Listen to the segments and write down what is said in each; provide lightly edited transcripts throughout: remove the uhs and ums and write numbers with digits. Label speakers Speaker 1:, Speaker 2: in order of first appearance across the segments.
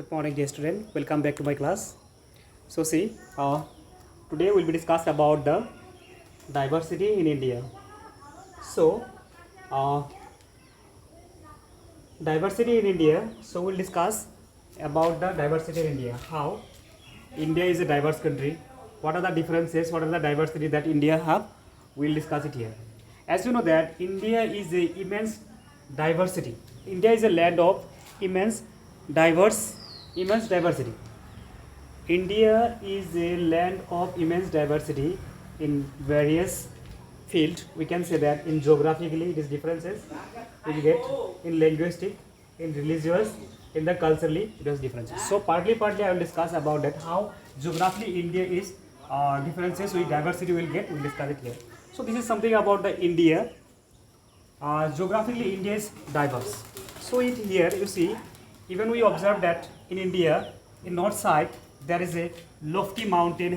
Speaker 1: Good morning, dear student. Welcome back to my class. So, see, today we'll be discuss about the diversity in India. So, uh, diversity in India. So, we'll discuss about the diversity in India. How India is a diverse country. What are the differences? What are the diversity that India have? We'll discuss it here. As you know that India is a immense diversity. India is a land of immense immense diversity. India is a land of immense diversity in various fields. We can say that in geographically it is differences we get, in linguistic, in religious, in the culturally it is differences. So partly I will discuss about that how geographically India is differences with diversity will get. We will discuss it here. So this is something about the India. Geographically India is diverse. So it here you see, even we observe that in India, in north side there is a lofty mountain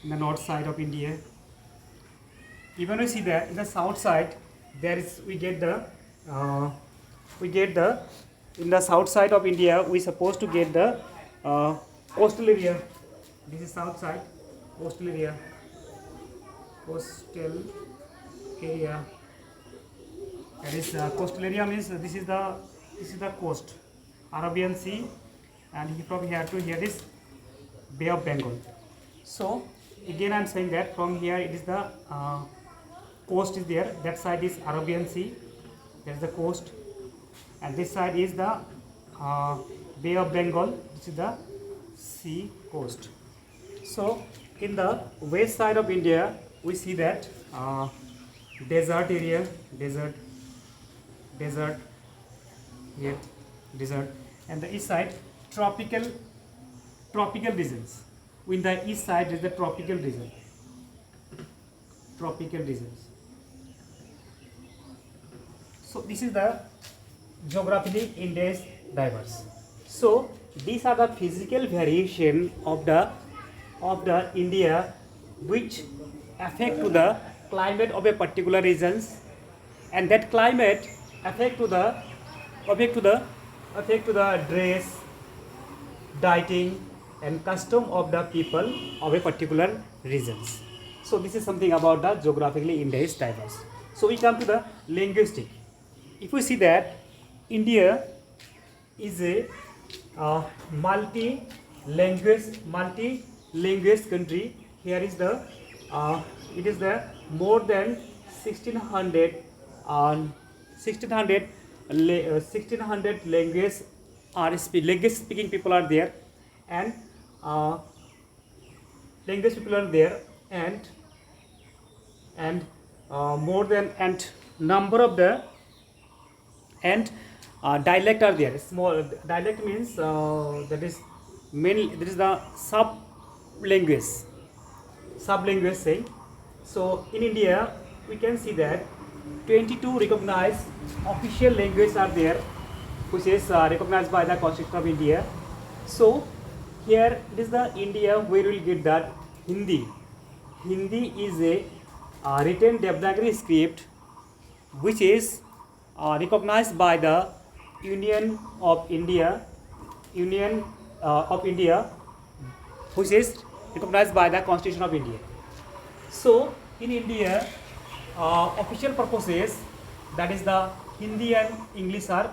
Speaker 1: in the north side of India. Even we see that in the south side there is we get the in the south side of India we supposed to get the coastal area. This is south side coastal area. That is coastal area means this is the coast, Arabian Sea, and from here to here is Bay of Bengal. So again I am saying that from here it is the coast is there. That side is Arabian Sea. That is the coast, and this side is the Bay of Bengal. This is the sea coast. So in the west side of India we see that desert area, desert, here desert, and the east side tropical regions. In the east side is the tropical regions. So this is the geographically India is diverse. So these are the physical variation of the India which affect to the climate of a particular regions, and that climate affect to the dress, dieting, and custom of the people of a particular regions. So this is something about the geographically India is diverse. So we come to the linguistic. If we see that India is a multi-language country. Here is the it is the more than 1600 language language speaking people are there, and more than and number of the and dialect are there. Small dialect means that is the sub language saying. So in India we can see that 22 recognized official languages are there, which is recognized by the Constitution of India. So here it is the India where we will get that Hindi is a written Devanagari script which is recognized by the Union of India, which is recognized by the Constitution of India. So in India, official purposes, that is the Hindi and English are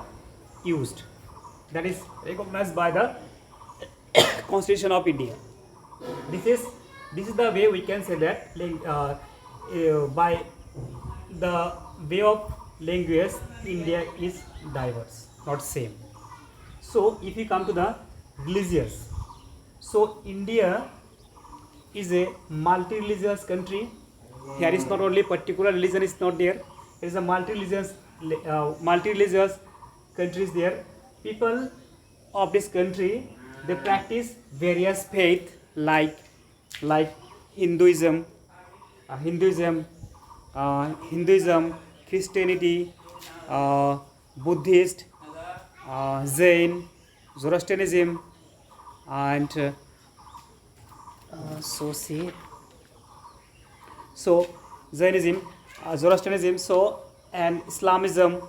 Speaker 1: used. That is recognized by the Constitution of India. This is the way we can say that by the way of language India is diverse, not same. So if you come to the religious, so India is a multi-religious country. Here is not only particular religion is not there. There is a multi-religious countries there. People of this country, they practice various faith like Hinduism, Christianity, Buddhist, Jain, Zoroastrianism, and Jainism, Zoroastrianism, and Islamism,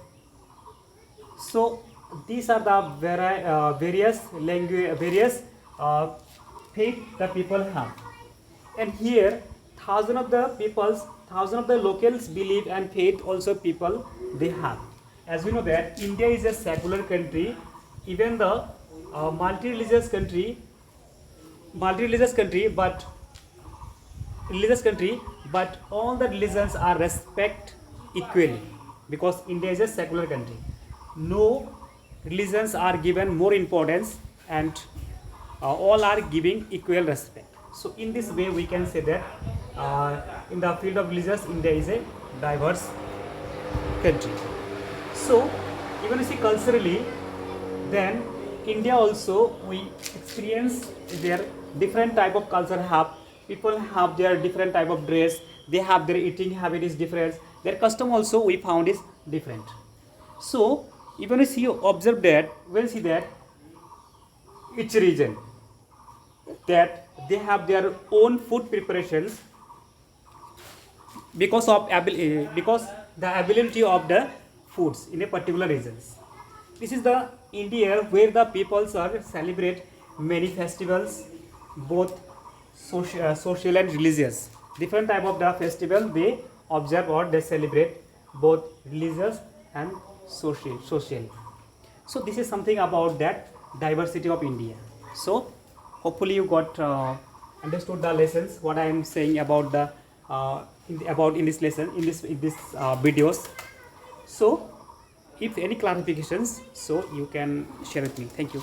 Speaker 1: So these are the various language, various faith the people have, and here thousand of the locals believe and faith also people they have. As we know that India is a secular country, even the multi-religious country, multi-religious country, but religious country, but all the religions are respect equally, because India is a secular country. No religions are given more importance, and all are giving equal respect. So in this way we can say that in the field of religious, India is a diverse country. So even if you see culturally, then India also we experience their different type of culture. Have people have their different type of dress, they have their eating habit is different, their custom also we found is different. So even if you observe that, we'll see that each region that they have their own food preparations because of because the ability of the foods in a particular regions. This is the India where the peoples are celebrate many festivals, both social and religious. Different type of the festival they observe or they celebrate, both religious and social. So this is something about that diversity of India. So hopefully you got understood the lessons what I am saying about the about in this lesson, in this videos. So if any clarifications, so you can share with me. Thank you.